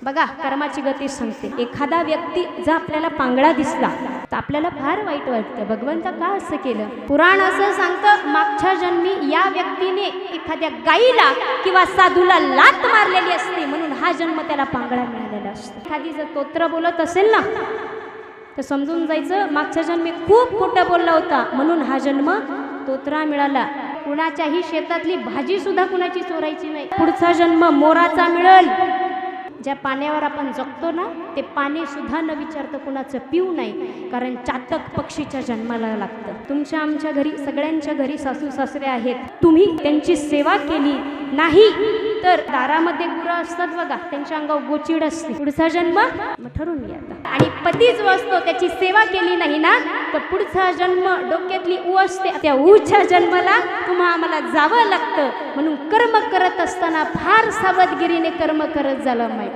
बघा कर्माची गती सांगते. एखादा व्यक्ती जर आपल्याला पांगळा दिसला तर आपल्याला फार वाईट वाटतं. भगवंत का असं केलं? पुराण असं सांगतं, मागच्या जन्मी या व्यक्तीने एखाद्या गाईला किंवा साधूला लात मारलेली असते म्हणून हा जन्म त्याला पांगळा मिळालेला असतो. एखादी जर तोत्र बोलत असेल ना तर समजून जायचं मागच्या जन्मी खूप खोटं बोलला होता म्हणून हा जन्म तोत्रा मिळाला. कुणाच्याही शेतातली भाजी सुद्धा कुणाची चोरायची नाही. पुढचा जन्म मोराचा मिळेल. ज्या पाण्यावर आपण जगतो ना ते पाणी सुद्धा न विचारता कुणाचं पिऊ नाही, कारण चातक पक्षीच्या जन्माला लागतं. तुमच्या आमच्या घरी सगळ्यांच्या घरी सासू सासरे आहेत, तुम्ही त्यांची सेवा केली नाही तर दारामध्ये गुरं असतात बघा, त्यांच्या अंगावर गोचिड असते. पुढचा जन्म मग ठरून घ्या. आणि पती जो असतो त्याची सेवा केली नाही ना तर पुढचा जन्म डोक्यातली ऊ असते, त्या ऊच्या जन्माला तुम्हा आम्हाला जावं लागतं. म्हणून कर्म करत असताना फार सावधगिरीने कर्म करत झालं माहिती.